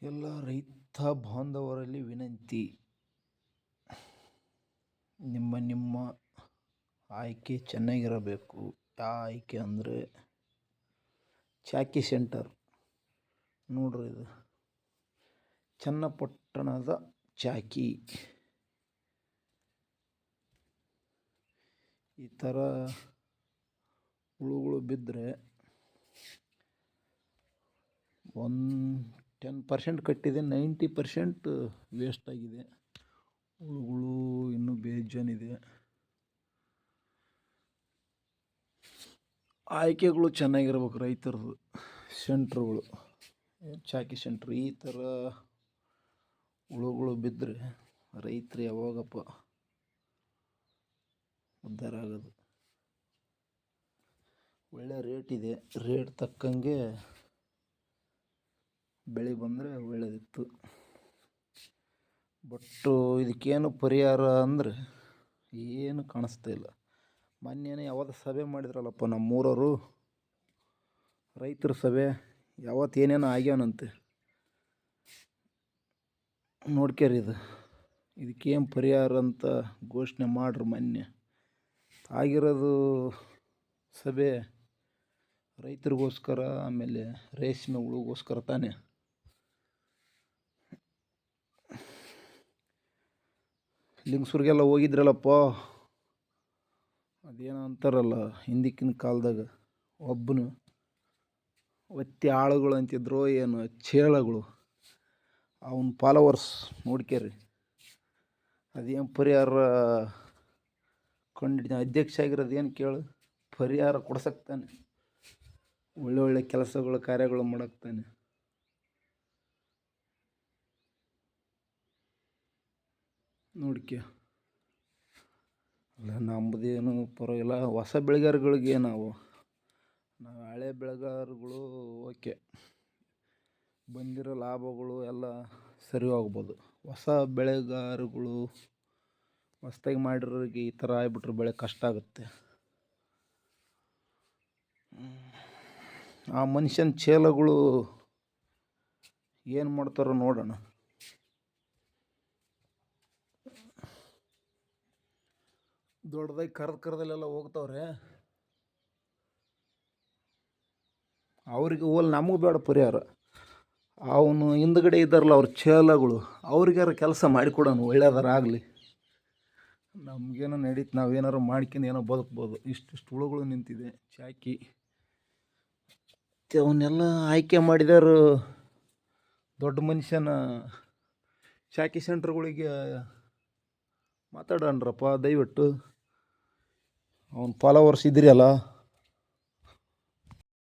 ಎಲ್ಲ ರೈತ ಬಾಂಧವರಲ್ಲಿ ವಿನಂತಿ, ನಿಮ್ಮ ಆಯ್ಕೆ ಚೆನ್ನಾಗಿರಬೇಕು. ಯಾವ ಆಯ್ಕೆ ಅಂದರೆ ಚಾಕಿ ಸೆಂಟರ್ ನೋಡ್ರಿ. ಇದು ಚನ್ನಪಟ್ಟಣದ ಚಾಕಿ. ಈ ಥರ ಹುಳುಗಳು ಬಿದ್ದರೆ 10% ಕಟ್ಟಿದೆ, 90% ವೇಸ್ಟ್ ಆಗಿದೆ. ಹುಳುಗಳು ಇನ್ನೂ ಬೇಜಾನಿದೆ. ಆಯ್ಕೆಗಳು ಚೆನ್ನಾಗಿರ್ಬೇಕು ರೈತರದು. ಸೆಂಟ್ರುಗಳು, ಚಾಕಿ ಸೆಂಟ್ರ್. ಈ ಥರ ಹುಳುಗಳು ಬಿದ್ದರೆ ರೈತರು ಯಾವಾಗಪ್ಪ ಉದ್ಧಾರ ಆಗೋದು? ಒಳ್ಳೆ ರೇಟ್ ಇದೆ, ರೇಟ್ ತಕ್ಕಂಗೆ ಬೆಳೆ ಬಂದರೆ ಒಳ್ಳೆಯದಿತ್ತು. ಬಟ್ಟು ಇದಕ್ಕೇನು ಪರಿಹಾರ ಅಂದರೆ ಏನು ಕಾಣಿಸ್ತಾ ಇಲ್ಲ. ಮೊನ್ನೆ ಯಾವತ್ತು ಸಭೆ ಮಾಡಿದ್ರಲ್ಲಪ್ಪ ನಮ್ಮೂರವರು, ರೈತರ ಸಭೆ. ಯಾವತ್ತು ಏನೇನೋ ಆಗ್ಯಾವನಂತೆ, ನೋಡ್ಕ್ಯಾರಿ. ಇದಕ್ಕೇನು ಪರಿಹಾರ ಅಂತ ಘೋಷಣೆ ಮಾಡ್ರಿ. ಮೊನ್ನೆ ಆಗಿರೋದು ಸಭೆ ರೈತರಿಗೋಸ್ಕರ, ಆಮೇಲೆ ರೇಷ್ಮೆ ಹುಳುಗೋಸ್ಕರ ತಾನೇ. ಲಿಂಗಸೂರಿಗೆಲ್ಲ ಹೋಗಿದ್ರಲ್ಲಪ್ಪ, ಅದೇನೋ ಅಂತಾರಲ್ಲ ಹಿಂದಿಕ್ಕಿನ ಕಾಲದಾಗ, ಒಬ್ಬನು ಒತ್ತಿ ಆಳುಗಳು ಅಂತಿದ್ರು, ಏನು ಚೇಳಗಳು, ಅವನ ಫಾಲೋವರ್ಸ್ ನೋಡ್ಕ್ಯಾರಿ. ಅದೇನು ಪರಿಹಾರ ಕಂಡು ಅಧ್ಯಕ್ಷ ಆಗಿರೋದು ಏನು ಕೇಳು, ಪರಿಹಾರ ಕೊಡ್ಸಕ್ತಾನೆ, ಒಳ್ಳೊಳ್ಳೆ ಕೆಲಸಗಳು ಕಾರ್ಯಗಳು ಮಾಡಕ್ತಾನೆ. ನೋಡ್ಕ್ಯ. ಅಲ್ಲ, ನಮ್ಮದೇನು ಪರವಾಗಿಲ್ಲ. ಹೊಸ ಬೆಳೆಗಾರಗಳಿಗೆ ನಾವು ಹಳೆ ಬೆಳೆಗಾರಗಳು ಓಕೆ, ಬಂದಿರೋ ಲಾಭಗಳು ಎಲ್ಲ ಸರಿ ಹೋಗ್ಬೋದು. ಹೊಸ ಬೆಳೆಗಾರಗಳು ಹೊಸ್ದಾಗಿ ಮಾಡಿರೋರಿಗೆ ಈ ಥರ ಆಗಿಬಿಟ್ರೆ ಬೆಳೆ ಕಷ್ಟ ಆಗುತ್ತೆ. ಆ ಮನುಷ್ಯನ ಚೇಲಗಳು ಏನು ಮಾಡ್ತಾರೋ ನೋಡೋಣ. ದೊಡ್ಡದಾಗಿ ಕರದಲ್ಲೆಲ್ಲ ಹೋಗ್ತಾವ್ರೆ, ಅವ್ರಿಗೆ ಹೋಲ್ ನಮಗೆ ಬೇಡ ಪರಿಹಾರ. ಅವನು ಹಿಂದ್ಗಡೆ ಇದ್ದಾರಲ್ಲ ಅವ್ರ ಚೇಲಗಳು, ಅವ್ರಿಗಾರ ಕೆಲಸ ಮಾಡಿಕೊಡೋಣ, ಒಳ್ಳೆಯದಾರ ಆಗಲಿ. ನಮಗೇನೋ ನಡೀತು, ನಾವೇನಾರು ಮಾಡ್ಕೊಂಡು ಏನೋ ಬದುಕ್ಬೋದು. ಇಷ್ಟಿಷ್ಟು ಹುಳುಗಳು ನಿಂತಿದೆ ಚಾಕಿ. ಅವನ್ನೆಲ್ಲ ಆಯ್ಕೆ ಮಾಡಿದಾರು ದೊಡ್ಡ ಮನುಷ್ಯನ ಚಾಕಿ ಸೆಂಟ್ರ್ಗಳಿಗೆ ಮಾತಾಡೋಣ್ರಪ್ಪ ದಯವಿಟ್ಟು. ಅವನ ಫಾಲೋವರ್ಸ್ ಇದ್ರಿ ಅಲ್ಲ.